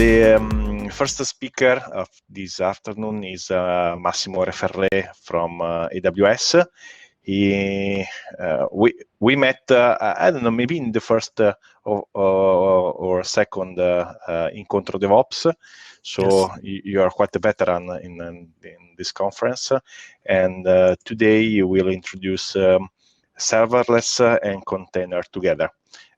The first speaker of this afternoon is Massimo Re Ferre from AWS. We met, I don't know, maybe in the first or second Incontro DevOps. So yes, you are quite a veteran in this conference. And today you will introduce serverless and container together.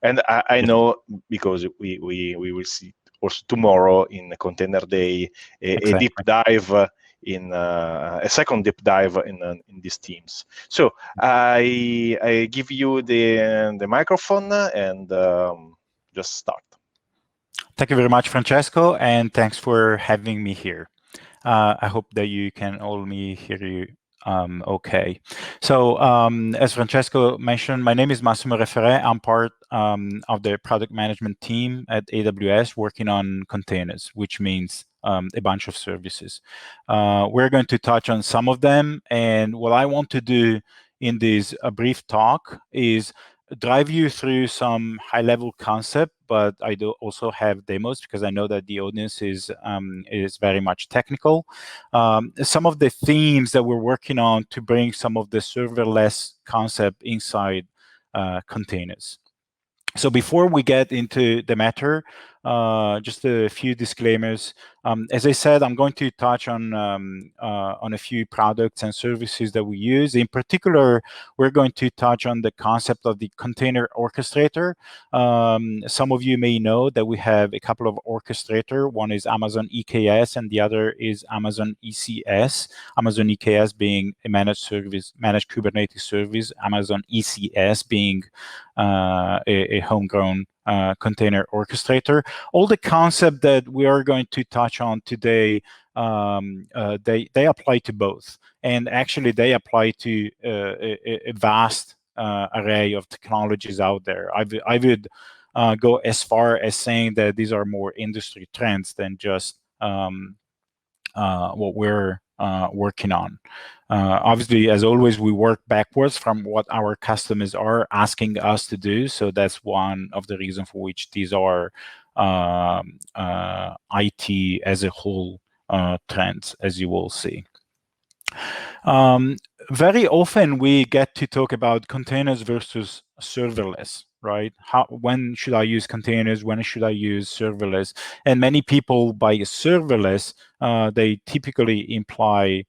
And I know, because we will see also tomorrow in the Container Day a deep dive in a second deep dive in these teams. So I give you the microphone and just start. Thank you very much, Francesco, and thanks for having me here. I hope that you can all hear you okay. So as Francesco mentioned, my name is Massimo Re Ferre. I'm part of the product management team at AWS working on containers, which means a bunch of services. We're going to touch on some of them, and what I want to do in this brief talk is drive you through some high-level concept, but I do also have demos because I know that the audience is very much technical. Some of the themes that we're working on to bring some of the serverless concept inside containers. So before we get into the matter, just a few disclaimers. As I said, I'm going to touch on a few products and services that we use. In particular, we're going to touch on the concept of the container orchestrator. Some of you may know that we have a couple of orchestrator. One is Amazon EKS, and the other is Amazon ECS. Amazon EKS being a managed Kubernetes service. Amazon ECS being a homegrown container orchestrator. All the concept that we are going to touch on today, they apply to both, and actually they apply to a vast array of technologies out there. I would go as far as saying that these are more industry trends than just what we're working on. Obviously, as always, we work backwards from what our customers are asking us to do. So that's one of the reasons for which these are IT as a whole trends, as you will see. Very often we get to talk about containers versus serverless, right? When should I use containers? When should I use serverless? And many people, by serverless, they typically imply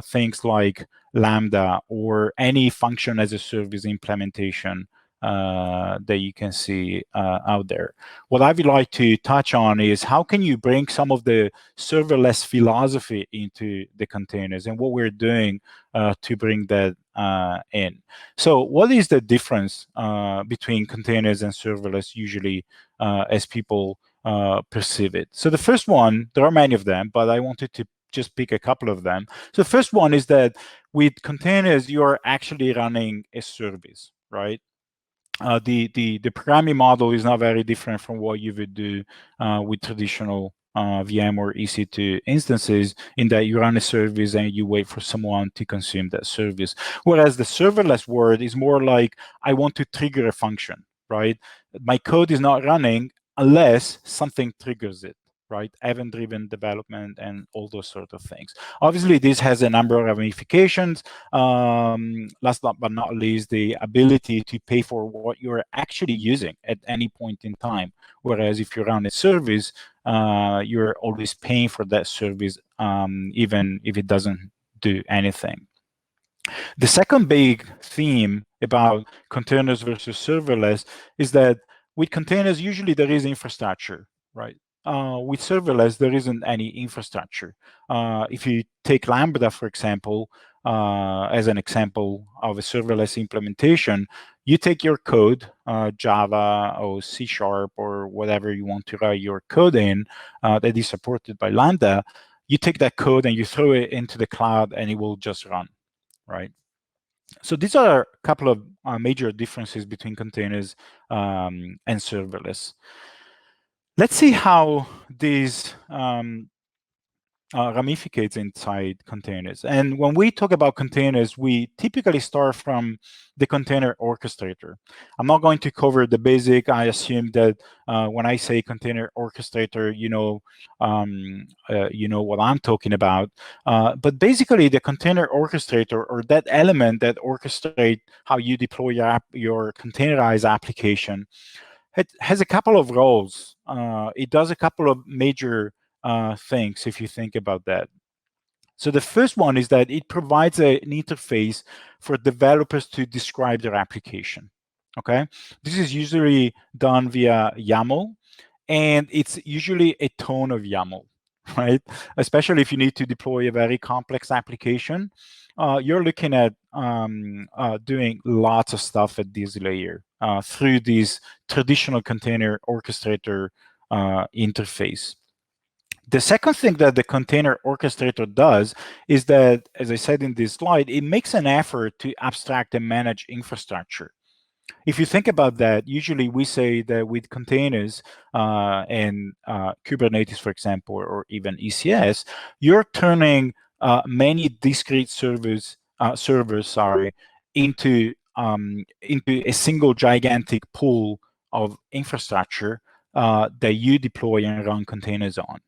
things like Lambda or any function as a service implementation that you can see out there. What I would like to touch on is how can you bring some of the serverless philosophy into the containers and what we're doing to bring that in. So what is the difference between containers and serverless usually as people perceive it? So the first one, there are many of them, but I wanted to just pick a couple of them. So the first one is that with containers, you are actually running a service, right? The programming model is not very different from what you would do with traditional VM or EC2 instances, in that you run a service and you wait for someone to consume that service. Whereas the serverless world is more like, I want to trigger a function, right? My code is not running unless something triggers it, right? Event-driven development and all those sort of things. Obviously, this has a number of ramifications. Last but not least, the ability to pay for what you're actually using at any point in time. Whereas if you run a service, you're always paying for that service, even if it doesn't do anything. The second big theme about containers versus serverless is that with containers, usually there is infrastructure, right? With serverless, there isn't any infrastructure. If you take Lambda, for example, as an example of a serverless implementation, you take your code, Java or C# or whatever you want to write your code in that is supported by Lambda, you take that code and you throw it into the cloud and it will just run, right? So these are a couple of major differences between containers and serverless. Let's see how these ramificates inside containers. And when we talk about containers, we typically start from the container orchestrator. I'm not going to cover the basic. I assume that when I say container orchestrator, you know what I'm talking about. But basically, the container orchestrator, or that element that orchestrates how you deploy your containerized application, it has a couple of roles. It does a couple of major things if you think about that. So the first one is that it provides an interface for developers to describe their application. Okay, this is usually done via YAML, and it's usually a ton of YAML, right? Especially if you need to deploy a very complex application, you're looking at doing lots of stuff at this layer through this traditional container orchestrator interface. The second thing that the container orchestrator does is that, as I said in this slide, it makes an effort to abstract and manage infrastructure. If you think about that, usually we say that with containers and Kubernetes, for example, or even ECS, you're turning many discrete servers, into a single gigantic pool of infrastructure that you deploy and run containers on.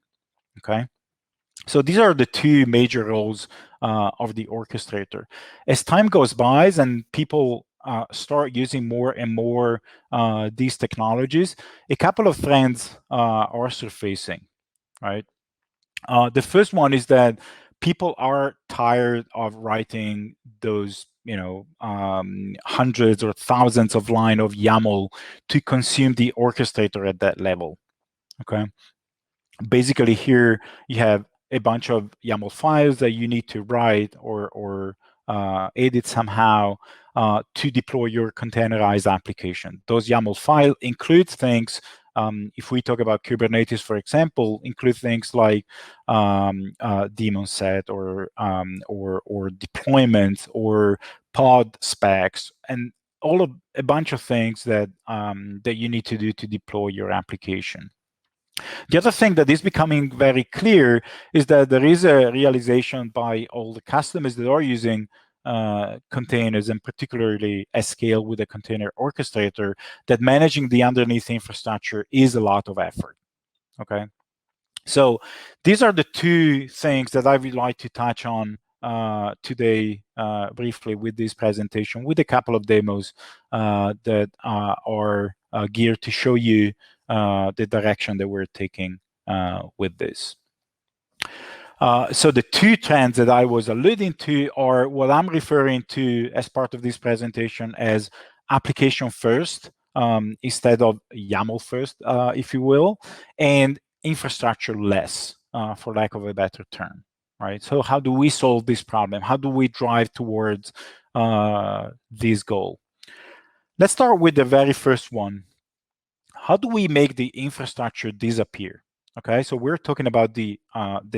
Okay. So these are the two major roles of the orchestrator. As time goes by and people start using more and more these technologies, a couple of trends are surfacing, right? The first one is that people are tired of writing those, hundreds or thousands of lines of YAML to consume the orchestrator at that level, okay? Basically, here you have a bunch of YAML files that you need to write or edit somehow to deploy your containerized application. Those YAML files include things, if we talk about Kubernetes, for example, include things like daemon set or deployment or pod specs, and a bunch of things that that you need to do to deploy your application. The other thing that is becoming very clear is that there is a realization by all the customers that are using containers, and particularly at scale with a container orchestrator, that managing the underneath infrastructure is a lot of effort, okay? So these are the two things that I would like to touch on today briefly with this presentation, with a couple of demos that are geared to show you the direction that we're taking with this. So the two trends that I was alluding to are what I'm referring to as part of this presentation as application first instead of YAML first, if you will, and infrastructure less, for lack of a better term, right? So how do we solve this problem? How do we drive towards this goal? Let's start with the very first one. How do we make the infrastructure disappear? Okay, so we're talking about the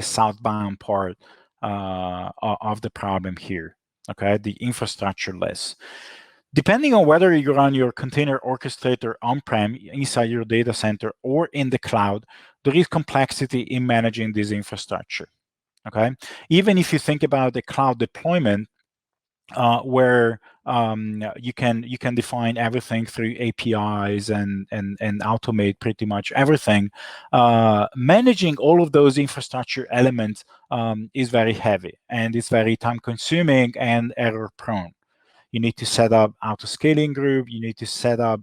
southbound part of the problem here. Okay, the infrastructure less. Depending on whether you run your container orchestrator on-prem inside your data center or in the cloud, there is complexity in managing this infrastructure. Okay, even if you think about a cloud deployment, where you can define everything through APIs and automate pretty much everything. Managing all of those infrastructure elements is very heavy, and it's very time consuming and error prone. You need to set up auto-scaling group. You need to set up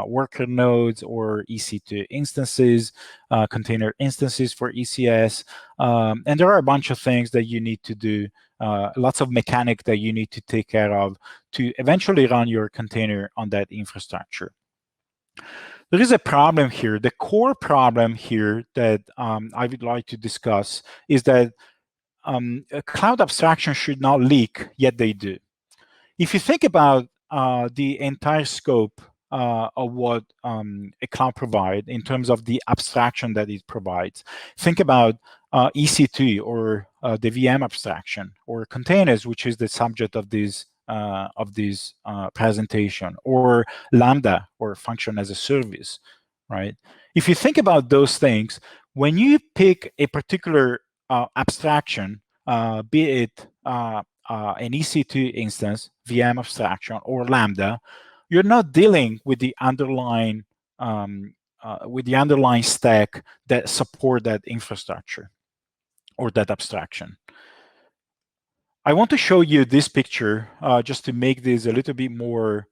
worker nodes or EC2 instances, container instances for ECS. And there are a bunch of things that you need to do, lots of mechanics that you need to take care of to eventually run your container on that infrastructure. There is a problem here. The core problem here that I would like to discuss is that cloud abstractions should not leak, yet they do. If you think about the entire scope of what a cloud provides in terms of the abstraction that it provides, think about EC2 or the VM abstraction, or containers, which is the subject of this presentation, or Lambda, or function as a service, right? If you think about those things, when you pick a particular abstraction, be it an EC2 instance, VM abstraction, or Lambda, you're not dealing with the underlying stack that support that infrastructure or that abstraction. I want to show you this picture just to make this a little bit more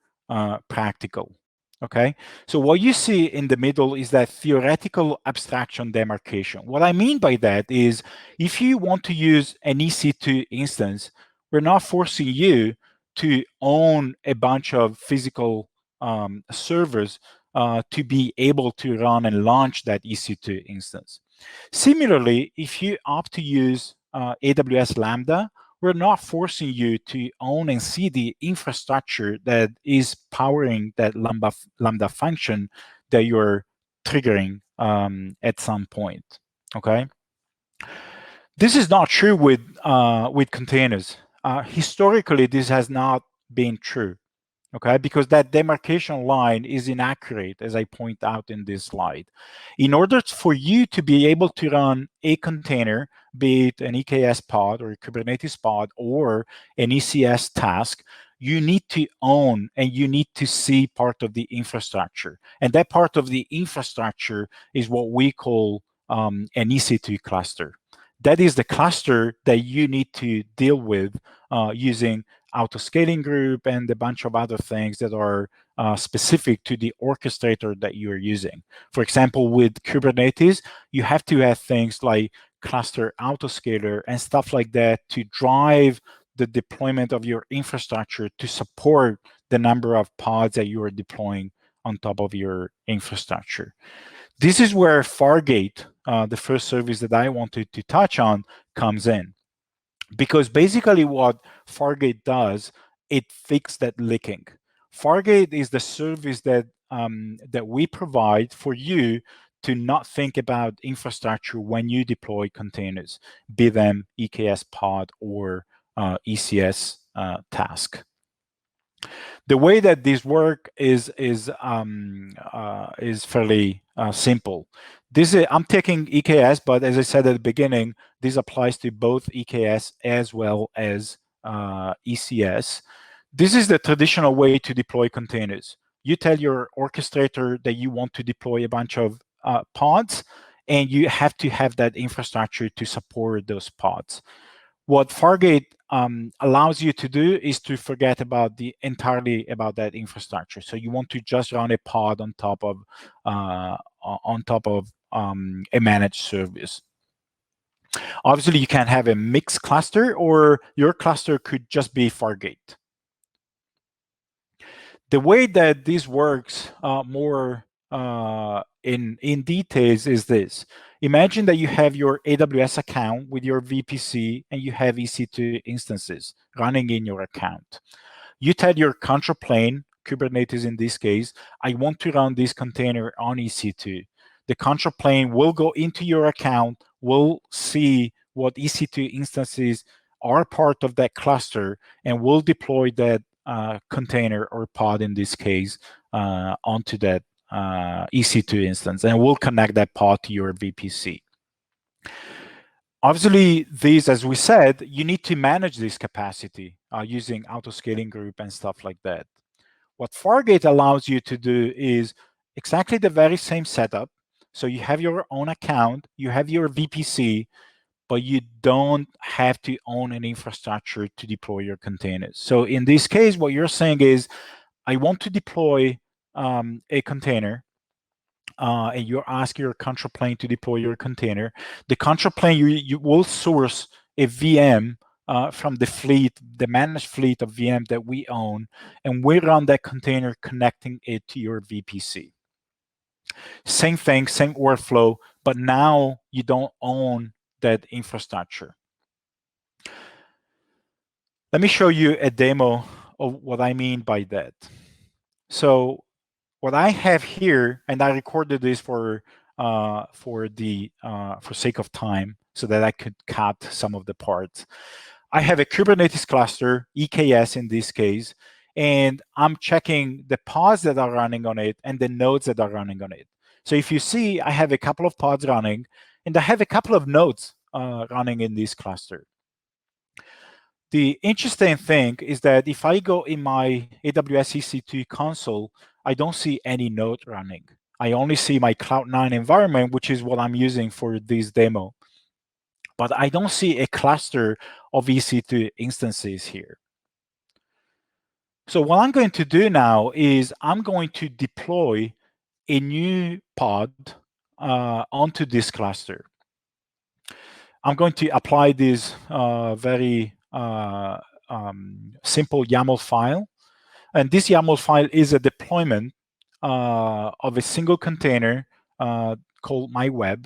practical. Okay, so what you see in the middle is that theoretical abstraction demarcation. What I mean by that is if you want to use an EC2 instance, we're not forcing you to own a bunch of physical servers to be able to run and launch that EC2 instance. Similarly, if you opt to use AWS Lambda, we're not forcing you to own and see the infrastructure that is powering that Lambda function that you're triggering at some point. Okay. This is not true with containers. Historically, this has not been true. Okay, because that demarcation line is inaccurate, as I point out in this slide. In order for you to be able to run a container, be it an EKS pod or a Kubernetes pod or an ECS task, you need to own and you need to see part of the infrastructure. And that part of the infrastructure is what we call an EC2 cluster. That is the cluster that you need to deal with using auto-scaling group and a bunch of other things that are specific to the orchestrator that you're using. For example, with Kubernetes, you have to have things like cluster autoscaler and stuff like that to drive the deployment of your infrastructure to support the number of pods that you are deploying on top of your infrastructure. This is where Fargate, the first service that I wanted to touch on, comes in. Because basically what Fargate does, it fixes that leaking. Fargate is the service that that we provide for you to not think about infrastructure when you deploy containers, be them EKS pod or ECS task. The way that this work is fairly simple. I'm taking EKS, but as I said at the beginning, this applies to both EKS as well as ECS. This is the traditional way to deploy containers. You tell your orchestrator that you want to deploy a bunch of pods, and you have to have that infrastructure to support those pods. What Fargate allows you to do is to forget entirely about that infrastructure. So you want to just run a pod on top of a managed service. Obviously, you can have a mixed cluster, or your cluster could just be Fargate. The way that this works more in details is this. Imagine that you have your AWS account with your VPC and you have EC2 instances running in your account. You tell your control plane, Kubernetes in this case, I want to run this container on EC2. The control plane will go into your account, will see what EC2 instances are part of that cluster, and will deploy that container or pod in this case onto that EC2 instance, and we'll connect that pod to your VPC. Obviously, these, as we said, you need to manage this capacity using auto-scaling group and stuff like that. What Fargate allows you to do is exactly the very same setup. So you have your own account, you have your VPC, but you don't have to own an infrastructure to deploy your containers. So in this case, what you're saying is, I want to deploy a container, and you ask your control plane to deploy your container. The control plane, you will source a VM from the managed fleet of VM that we own, and we run that container connecting it to your VPC. Same thing, same workflow, but now you don't own that infrastructure. Let me show you a demo of what I mean by that. So what I have here, and I recorded this for sake of time, so that I could cut some of the parts. I have a Kubernetes cluster, EKS in this case, and I'm checking the pods that are running on it and the nodes that are running on it. So if you see, I have a couple of pods running, and I have a couple of nodes running in this cluster. The interesting thing is that if I go in my AWS EC2 console, I don't see any node running. I only see my Cloud9 environment, which is what I'm using for this demo. But I don't see a cluster of EC2 instances here. So what I'm going to do now is I'm going to deploy a new pod onto this cluster. I'm going to apply this very simple YAML file. And this YAML file is a deployment of a single container called myweb.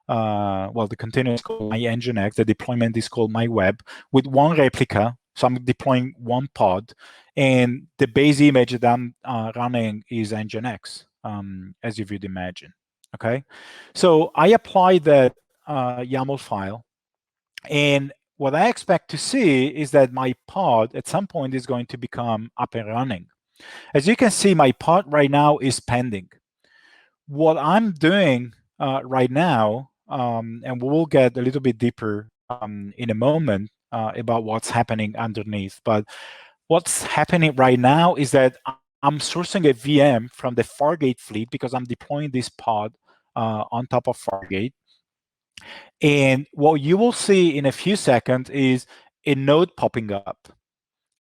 Well, the container is called my-nginx. The deployment is called myweb with one replica. So I'm deploying one pod. And the base image that I'm running is nginx, as you would imagine. Okay, so I apply that YAML file. And what I expect to see is that my pod at some point is going to become up and running. As you can see, my pod right now is pending. What I'm doing right now, and we'll get a little bit deeper in a moment about what's happening underneath, but what's happening right now is that I'm sourcing a VM from the Fargate fleet because I'm deploying this pod on top of Fargate. And what you will see in a few seconds is a node popping up.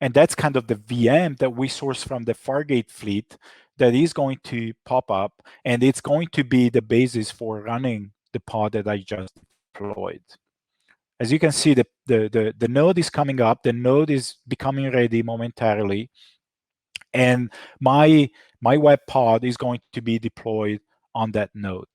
And that's kind of the VM that we source from the Fargate fleet that is going to pop up, and it's going to be the basis for running the pod that I just deployed. As you can see, the node is coming up, the node is becoming ready momentarily, and my web pod is going to be deployed on that node.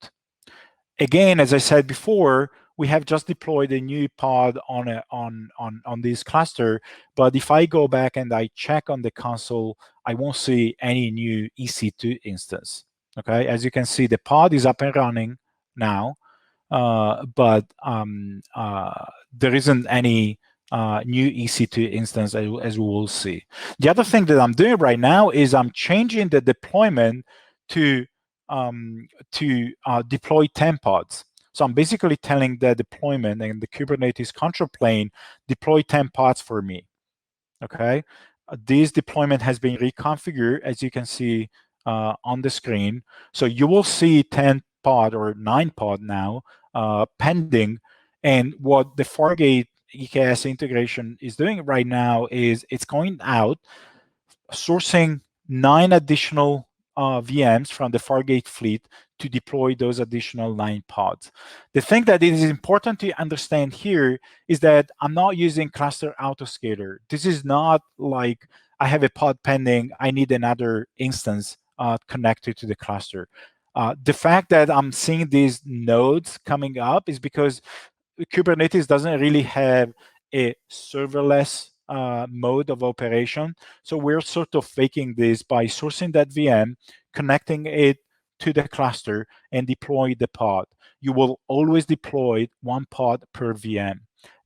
Again, as I said before, we have just deployed a new pod on this cluster, but if I go back and I check on the console, I won't see any new EC2 instance. Okay, as you can see, the pod is up and running now, but there isn't any new EC2 instance as we will see. The other thing that I'm doing right now is I'm changing the deployment to deploy 10 pods. So I'm basically telling the deployment and the Kubernetes control plane, deploy 10 pods for me, okay? This deployment has been reconfigured, as you can see on the screen. So you will see 10 pod or 9 pod now pending. And what the Fargate EKS integration is doing right now is it's going out, sourcing 9 additional VMs from the Fargate fleet to deploy those additional 9 pods. The thing that is important to understand here is that I'm not using cluster autoscaler. This is not like I have a pod pending, I need another instance connected to the cluster. The fact that I'm seeing these nodes coming up is because Kubernetes doesn't really have a serverless mode of operation. So we're sort of faking this by sourcing that VM, connecting it to the cluster, and deploy the pod. You will always deploy one pod per VM.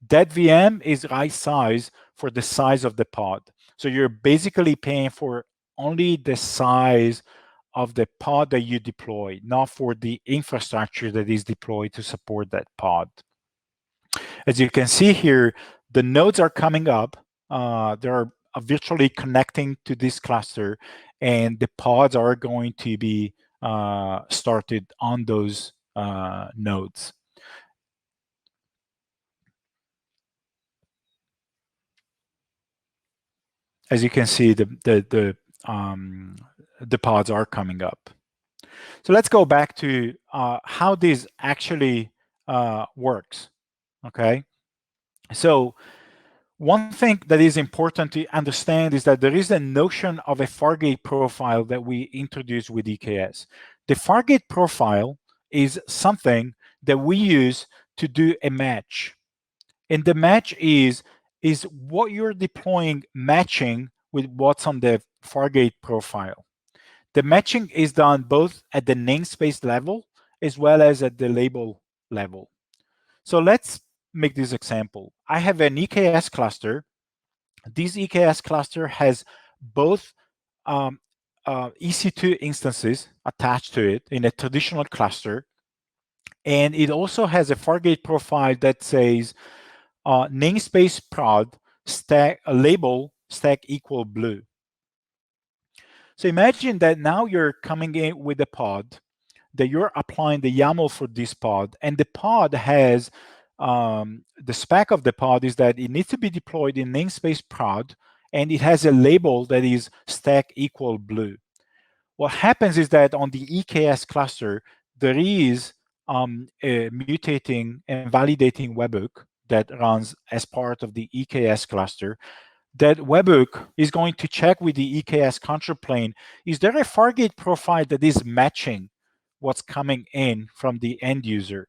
That VM is right size for the size of the pod. So you're basically paying for only the size of the pod that you deploy, not for the infrastructure that is deployed to support that pod. As you can see here, the nodes are coming up. They're virtually connecting to this cluster, and the pods are going to be started on those nodes. As you can see, the pods are coming up. So let's go back to how this actually works. Okay, so one thing that is important to understand is that there is a notion of a Fargate profile that we introduced with EKS. The Fargate profile is something that we use to do a match. And the match is what you're deploying matching with what's on the Fargate profile. The matching is done both at the namespace level as well as at the label level. So let's make this example. I have an EKS cluster. This EKS cluster has both EC2 instances attached to it in a traditional cluster, And it also has a Fargate profile that says namespace prod stack label stack equal blue. So imagine that now you're coming in with a pod, that you're applying the YAML for this pod, and the pod has the spec of the pod is that it needs to be deployed in namespace prod, and it has a label that is stack equal blue. What happens is that on the EKS cluster, there is a mutating and validating webhook that runs as part of the EKS cluster. That webhook is going to check with the EKS control plane, is there a Fargate profile that is matching what's coming in from the end user?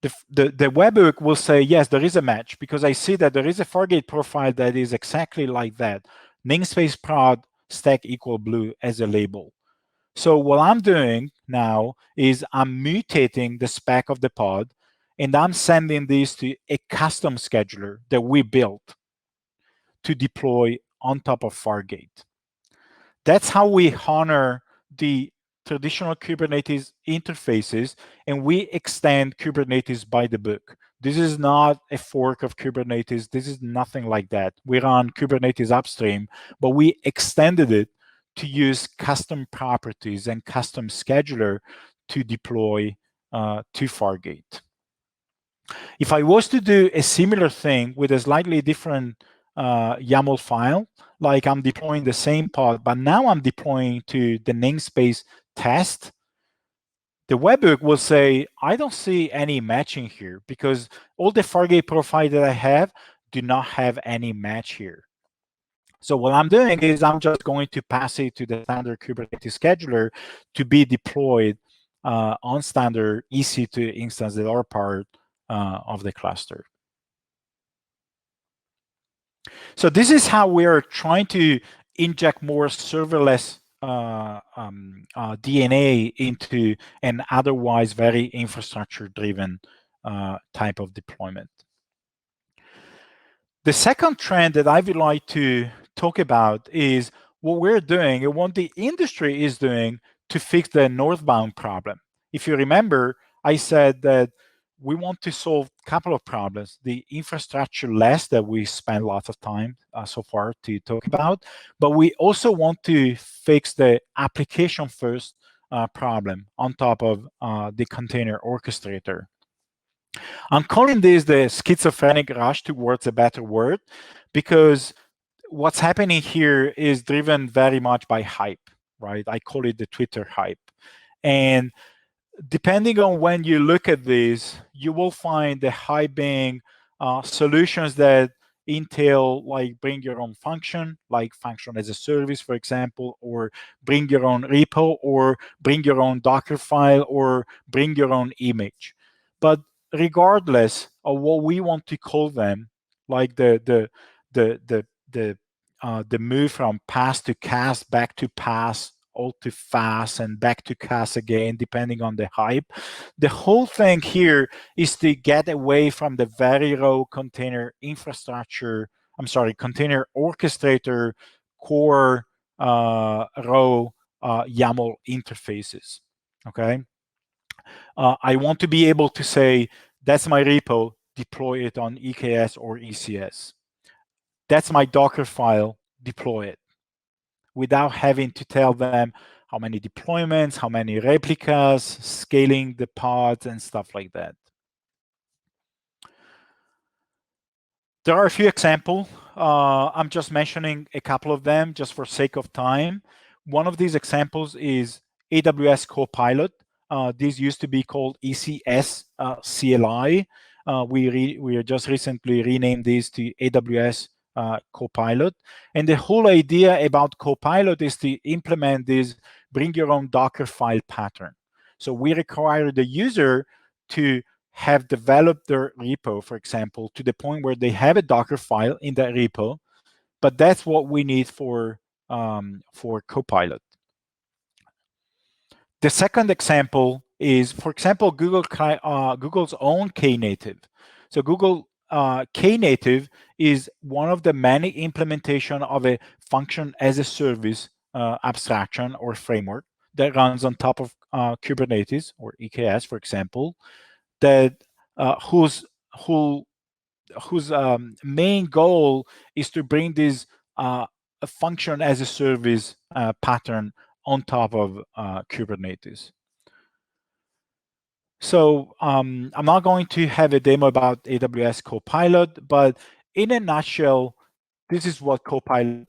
The webhook will say, yes, there is a match, because I see that there is a Fargate profile that is exactly like that. Namespace prod stack equal blue as a label. So what I'm doing now is I'm mutating the spec of the pod, and I'm sending this to a custom scheduler that we built to deploy on top of Fargate. That's how we honor the traditional Kubernetes interfaces, and we extend Kubernetes by the book. This is not a fork of Kubernetes. This is nothing like that. We run Kubernetes upstream, but we extended it to use custom properties and custom scheduler to deploy to Fargate. If I was to do a similar thing with a slightly different YAML file, like I'm deploying the same pod, but now I'm deploying to the namespace test, the webhook will say, I don't see any matching here, because all the Fargate profile that I have do not have any match here. So what I'm doing is I'm just going to pass it to the standard Kubernetes scheduler to be deployed on standard EC2 instance that are part of the cluster. So this is how we are trying to inject more serverless DNA into an otherwise very infrastructure-driven type of deployment. The second trend that I would like to talk about is what we're doing and what the industry is doing to fix the northbound problem. If you remember, I said that we want to solve a couple of problems. The infrastructure less that we spend lots of time so far to talk about, but we also want to fix the application first problem on top of the container orchestrator. I'm calling this the schizophrenic rush towards a better word, because what's happening here is driven very much by hype, right? I call it the Twitter hype. And depending on when you look at this, you will find the hype being solutions that entail like bring your own function, like function as a service, for example, or bring your own repo, or bring your own Docker file, or bring your own image. But regardless of what we want to call them, like the move from PaaS to CaaS, back to PaaS, all to FaaS, and back to CaaS again, depending on the hype. The whole thing here is to get away from the very raw container infrastructure, container orchestrator core raw YAML interfaces, okay? I want to be able to say, that's my repo, deploy it on EKS or ECS. That's my Docker file, deploy it, without having to tell them how many deployments, how many replicas, scaling the pods, and stuff like that. There are a few examples. I'm just mentioning a couple of them just for sake of time. One of these examples is AWS Copilot. This used to be called ECS CLI. We just recently renamed this to AWS Copilot. And the whole idea about Copilot is to implement this bring your own Docker file pattern. So we require the user to have developed their repo, for example, to the point where they have a Docker file in that repo, but that's what we need for Copilot. The second example is, for example, Google's own Knative. So Google Knative is one of the many implementation of a function as a service abstraction or framework that runs on top of Kubernetes or EKS, for example, that whose main goal is to bring this a function as a service pattern on top of Kubernetes. So I'm not going to have a demo about AWS Copilot, but in a nutshell, this is what Copilot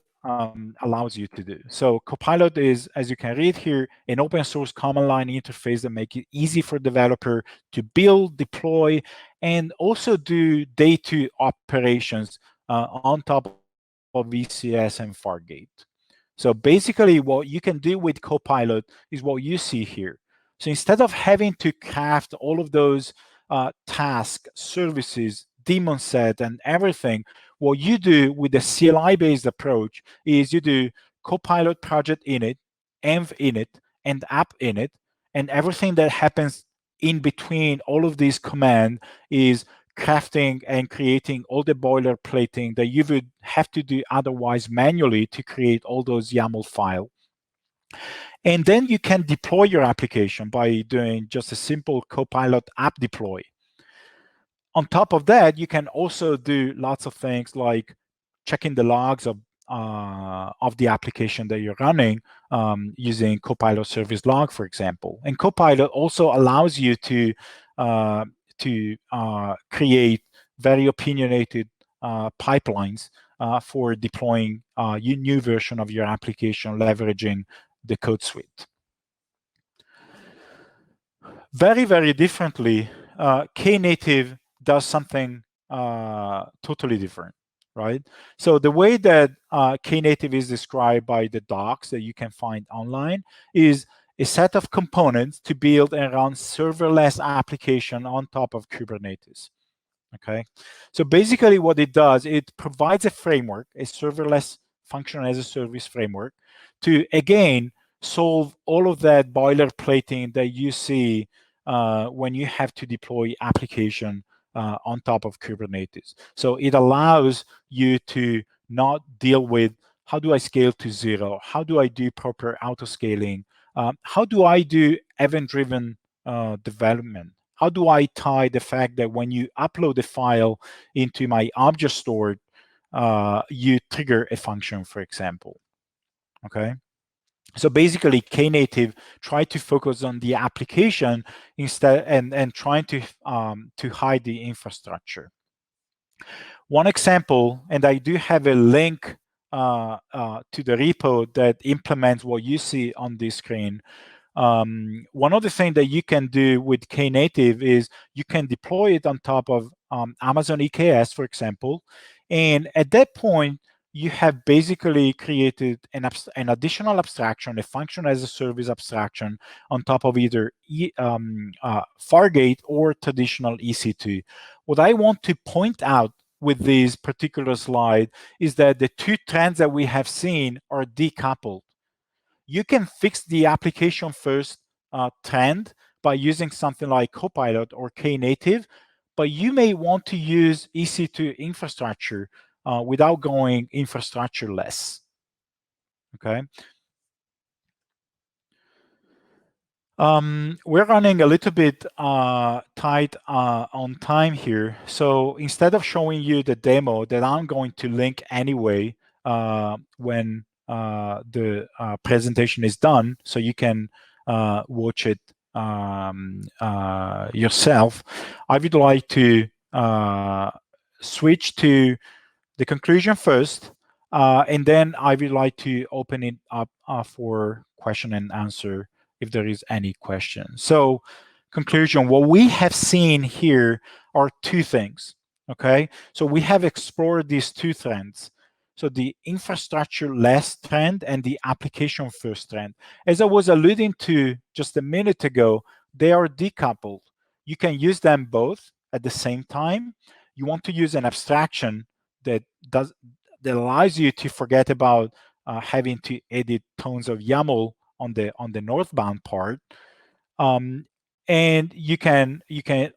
allows you to do. So Copilot is, as you can read here, an open source command line interface that makes it easy for developer to build, deploy, and also do day-to operations on top of ECS and Fargate. So basically what you can do with Copilot is what you see here. So instead of having to craft all of those tasks, services, daemon set, and everything, what you do with the CLI-based approach is you do Copilot project init, env init, and app init, and everything that happens in between all of these commands is crafting and creating all the boilerplating that you would have to do otherwise manually to create all those YAML files. And then you can deploy your application by doing just a simple Copilot app deploy. On top of that, you can also do lots of things like checking the logs of the application that you're running using Copilot service log, for example. And Copilot also allows you to create very opinionated pipelines for deploying new version of your application, leveraging the code suite. Very, very differently, Knative does something totally different, right? So the way that Knative is described by the docs that you can find online is a set of components to build and run serverless application on top of Kubernetes. Okay, so basically what it does, it provides a framework, a serverless function as a service framework to, again, solve all of that boilerplating that you see when you have to deploy application on top of Kubernetes. So it allows you to not deal with how do I scale to zero? How do I do proper auto-scaling? How do I do event-driven development? How do I tie the fact that when you upload a file into my object store, you trigger a function, for example, okay? So basically, Knative try to focus on the application instead and trying to hide the infrastructure. One example, and I do have a link to the repo that implements what you see on this screen. One of the things that you can do with Knative is you can deploy it on top of Amazon EKS, for example, and at that point, you have basically created an additional abstraction, a function as a service abstraction on top of either Fargate or traditional EC2. What I want to point out with this particular slide is that the two trends that we have seen are decoupled. You can fix the application first trend by using something like Copilot or Knative, but you may want to use EC2 infrastructure without going infrastructure-less, okay? We're running a little bit tight on time here. So instead of showing you the demo that I'm going to link anyway when the presentation is done, so you can watch it yourself, I would like to switch to the conclusion first, and then I would like to open it up for question and answer if there is any question. So conclusion, what we have seen here are two things, okay? So we have explored these two trends. So the infrastructure-less trend and the application-first trend. As I was alluding to just a minute ago, they are decoupled. You can use them both at the same time. You want to use an abstraction that allows you to forget about having to edit tons of YAML on the northbound part, and you can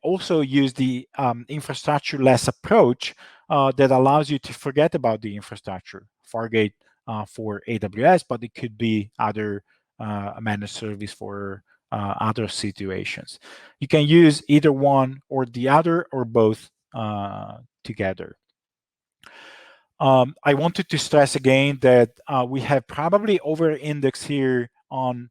also use the infrastructure-less approach that allows you to forget about the infrastructure. Fargate for AWS, but it could be other managed service for other situations. You can use either one or the other or both together. I wanted to stress again that we have probably over-indexed here on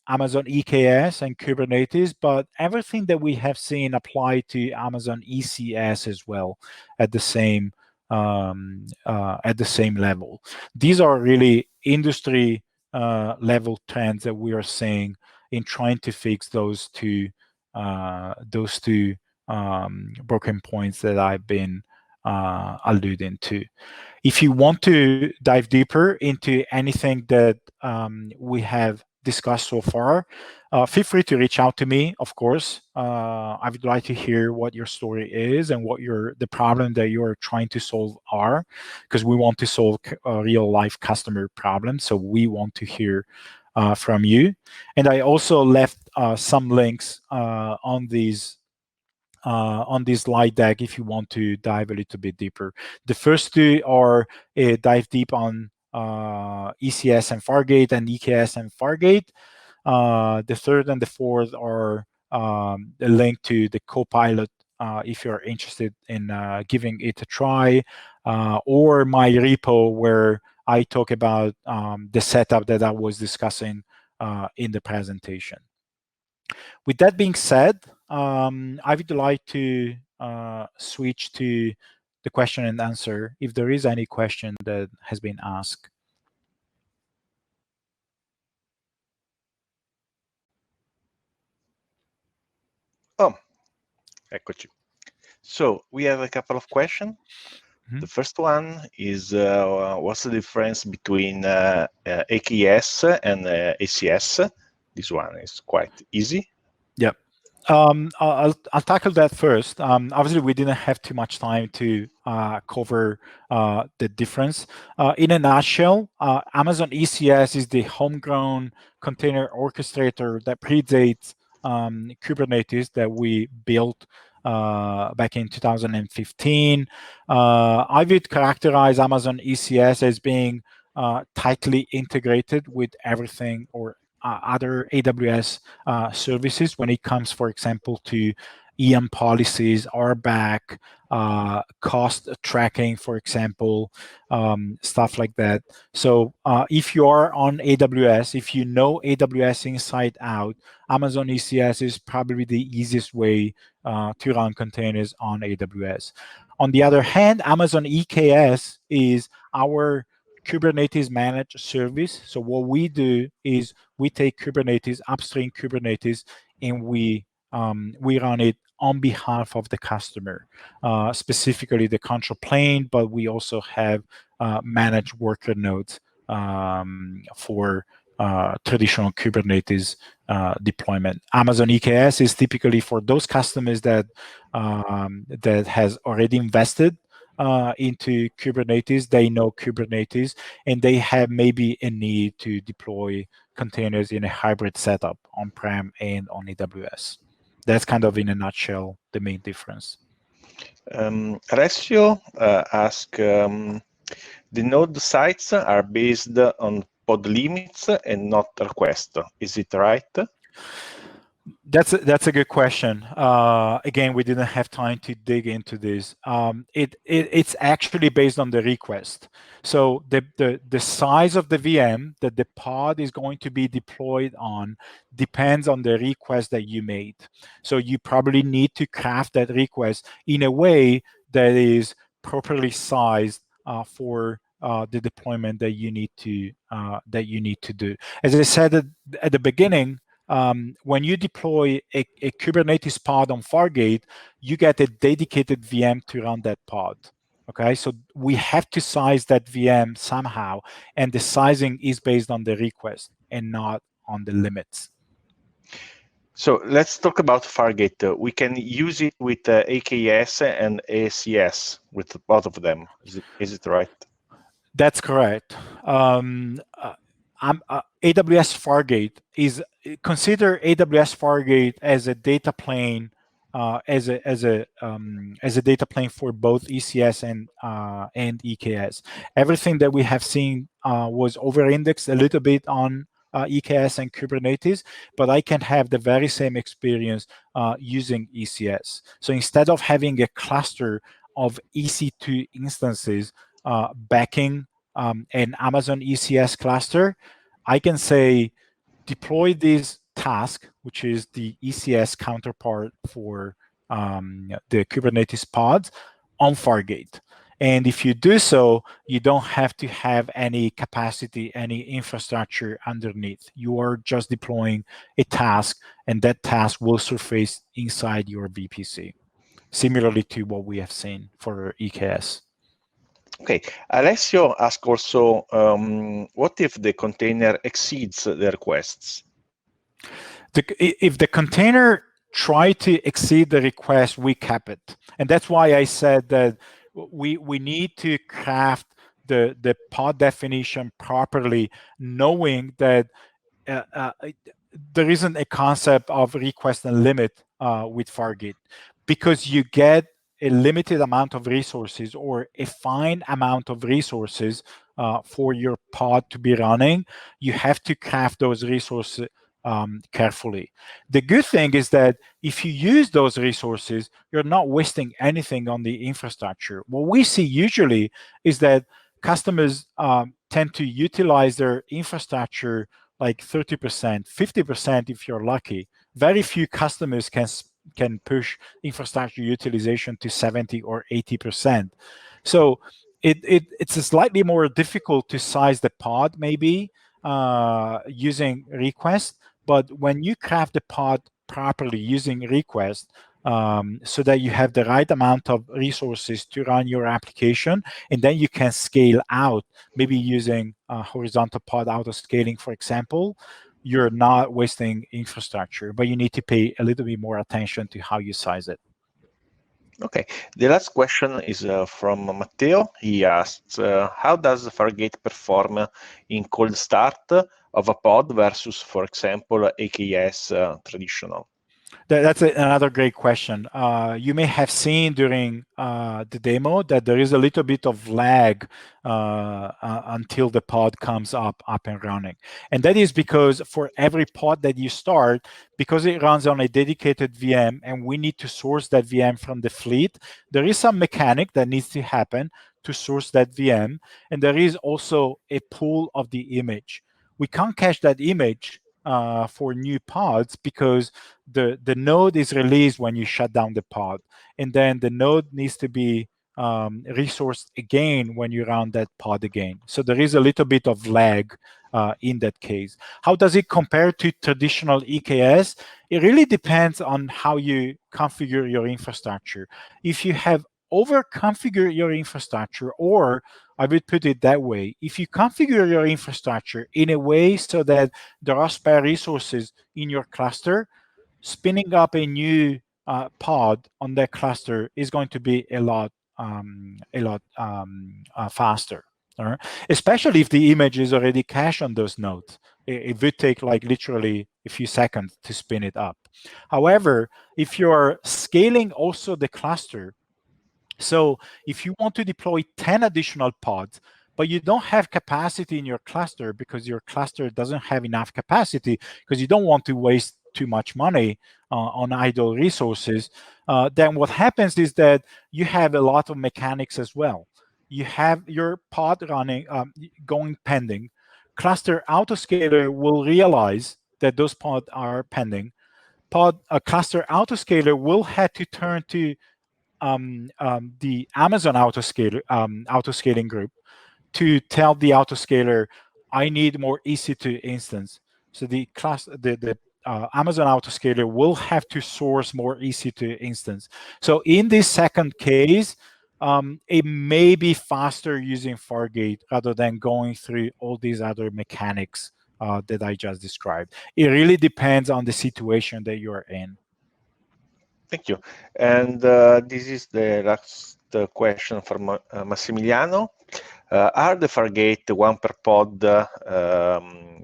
Amazon EKS and Kubernetes, but everything that we have seen apply to Amazon ECS as well at the same level. These are really industry level trends that we are seeing in trying to fix those two broken points that I've been alluding to. If you want to dive deeper into anything that we have discussed so far, feel free to reach out to me, of course. I would like to hear what your story is and what the problem that you're trying to solve are, because we want to solve real life customer problems. So we want to hear from you. And I also left some links on this slide deck if you want to dive a little bit deeper. The first two are dive deep on ECS and Fargate and EKS and Fargate. The third and the fourth are a link to the Copilot if you're interested in giving it a try, or my repo where I talk about the setup that I was discussing in the presentation. With that being said, I would like to switch to the question and answer if there is any question that has been asked. Oh, eccoci. So we have a couple of questions. Mm-hmm. The first one is, what's the difference between AKS and ECS? This one is quite easy. Yep. I'll tackle that first. Obviously, we didn't have too much time to cover the difference. In a nutshell, Amazon ECS is the homegrown container orchestrator that predates Kubernetes that we built back in 2015. I would characterize Amazon ECS as being tightly integrated with everything or other AWS services when it comes, for example, to EM policies, RBAC, cost tracking, for example, stuff like that. So if you are on AWS, if you know AWS inside out, Amazon ECS is probably the easiest way to run containers on AWS. On the other hand, Amazon EKS is our Kubernetes managed service. So what we do is we take Kubernetes, upstream Kubernetes, and we run it on behalf of the customer, specifically the control plane, but we also have managed worker nodes for traditional Kubernetes deployment. Amazon EKS is typically for those customers that has already invested into Kubernetes. They know Kubernetes, and they have maybe a need to deploy containers in a hybrid setup on-prem and on AWS. That's kind of, in a nutshell, the main difference. Alessio asked, the node sites are based on pod limits and not request. Is it right? That's a good question. Again, we didn't have time to dig into this. It's actually based on the request. So the size of the VM that the pod is going to be deployed on depends on the request that you made. So you probably need to craft that request in a way that is properly sized for the deployment that you need to do. As I said at the beginning, when you deploy a Kubernetes pod on Fargate, you get a dedicated VM to run that pod. Okay, so we have to size that VM somehow, and the sizing is based on the request and not on the limits. So let's talk about Fargate. We can use it with AKS and ECS, with both of them. Is it right? That's correct. AWS Fargate is, consider AWS Fargate as a data plane, as a data plane for both ECS and EKS. Everything that we have seen was over-indexed a little bit on EKS and Kubernetes, but I can have the very same experience using ECS. So instead of having a cluster of EC2 instances backing an Amazon ECS cluster, I can say deploy this task, which is the ECS counterpart for the Kubernetes pods, on Fargate. And if you do so, you don't have to have any capacity, any infrastructure underneath. You are just deploying a task, and that task will surface inside your VPC, similarly to what we have seen for EKS. Okay, Alessio asked also, what if the container exceeds the requests? If the container try to exceed the request, we cap it. And that's why I said that we need to craft the pod definition properly, knowing that there isn't a concept of request and limit with Fargate, because you get a limited amount of resources or a fine amount of resources for your pod to be running. You have to craft those resources carefully. The good thing is that if you use those resources, you're not wasting anything on the infrastructure. What we see usually is that customers tend to utilize their infrastructure like 30%, 50% if you're lucky. Very few customers can push infrastructure utilization to 70 or 80%. So it's slightly more difficult to size the pod maybe using request, but when you craft the pod properly using request, so that you have the right amount of resources to run your application, and then you can scale out, maybe using horizontal pod auto-scaling, for example, you're not wasting infrastructure, but you need to pay a little bit more attention to how you size it. Okay, the last question is from Matteo. He asks, how does Fargate perform in cold start of a pod versus, for example, AKS traditional? That's another great question. You may have seen during the demo that there is a little bit of lag until the pod comes up and running. And that is because for every pod that you start, because it runs on a dedicated VM and we need to source that VM from the fleet, there is some mechanic that needs to happen to source that VM. And there is also a pool of the image. We can't cache that image for new pods because the node is released when you shut down the pod, and then the node needs to be resourced again when you run that pod again. So there is a little bit of lag in that case. How does it compare to traditional EKS? It really depends on how you configure your infrastructure. If you have over-configure your infrastructure, or I would put it that way, if you configure your infrastructure in a way so that there are spare resources in your cluster, spinning up a new pod on that cluster is going to be a lot faster. Right? Especially if the image is already cached on those nodes. It would take like literally a few seconds to spin it up. However, if you're scaling also the cluster, so if you want to deploy 10 additional pods, but you don't have capacity in your cluster because your cluster doesn't have enough capacity because you don't want to waste too much money on idle resources, then what happens is that you have a lot of mechanics as well. You have your pod running, going pending. Cluster autoscaler will realize that those pods are pending. Cluster autoscaler will have to turn to the Amazon autoscaling group to tell the autoscaler, I need more EC2 instance. So the Amazon autoscaler will have to source more EC2 instance. So in this second case, it may be faster using Fargate rather than going through all these other mechanics that I just described. It really depends on the situation that you're in. Thank you. And this is the last question from Massimiliano. Are the Fargate one per pod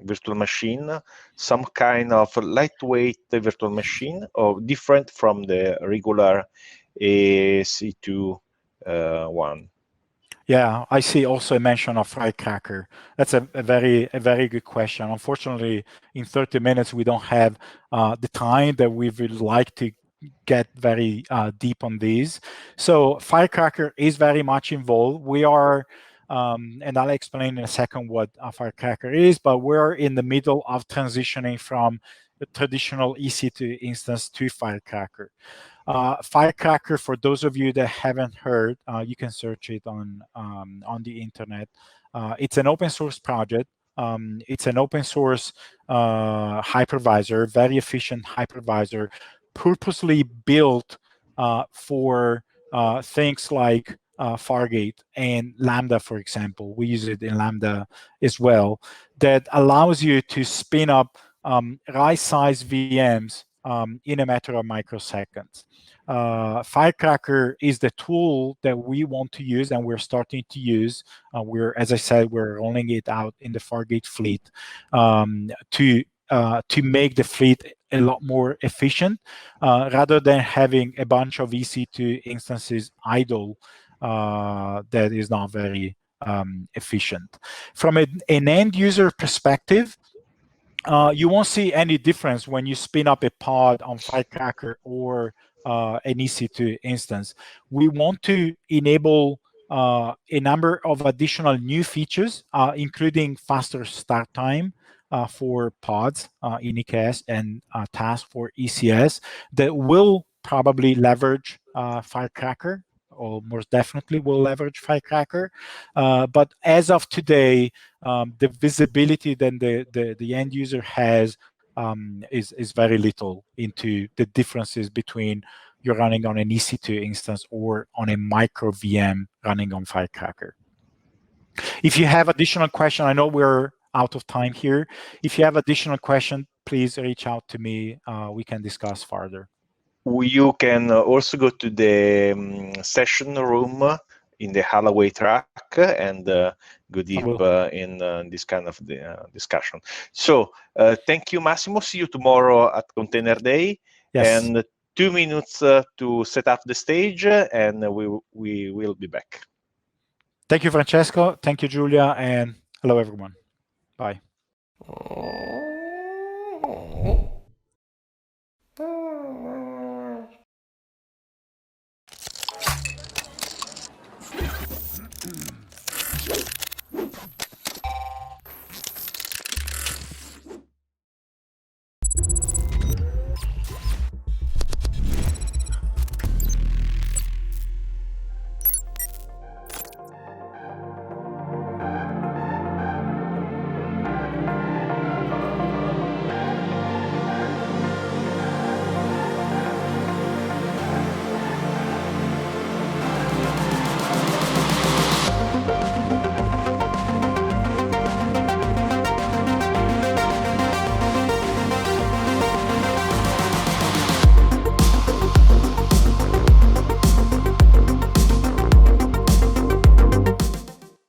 virtual machine some kind of lightweight virtual machine or different from the regular EC2 one? Yeah, I see also a mention of Firecracker. That's a very good question. Unfortunately, in 30 minutes, we don't have the time that we would like to get very deep on these. So Firecracker is very much involved. We are, and I'll explain in a second what a Firecracker is, but we're in the middle of transitioning from the traditional EC2 instance to Firecracker. Firecracker, for those of you that haven't heard, you can search it on the internet. It's an open source project. It's an open source hypervisor, very efficient hypervisor, purposely built for things like Fargate and Lambda, for example. We use it in Lambda as well, that allows you to spin up right-size VMs in a matter of microseconds. Firecracker is the tool that we want to use and we're starting to use. As I said, we're rolling it out in the Fargate fleet to make the fleet a lot more efficient, rather than having a bunch of EC2 instances idle that is not very efficient. From an end user perspective, you won't see any difference when you spin up a pod on Firecracker or an EC2 instance. We want to enable a number of additional new features, including faster start time for pods in EKS and tasks for ECS that will probably leverage Firecracker, or most definitely will leverage Firecracker. But as of today, the visibility that the end user has is very little into the differences between you're running on an EC2 instance or on a micro VM running on Firecracker. If you have additional questions, I know we're out of time here. If you have additional questions, please reach out to me. We can discuss further. You can also go to the session room in the hallway track and go deep in this kind of discussion. So thank you, Massimo. See you tomorrow at Container Day. Yes. And 2 minutes to set up the stage, and we will be back. Thank you, Francesco. Thank you, Julia. And hello, everyone. Bye.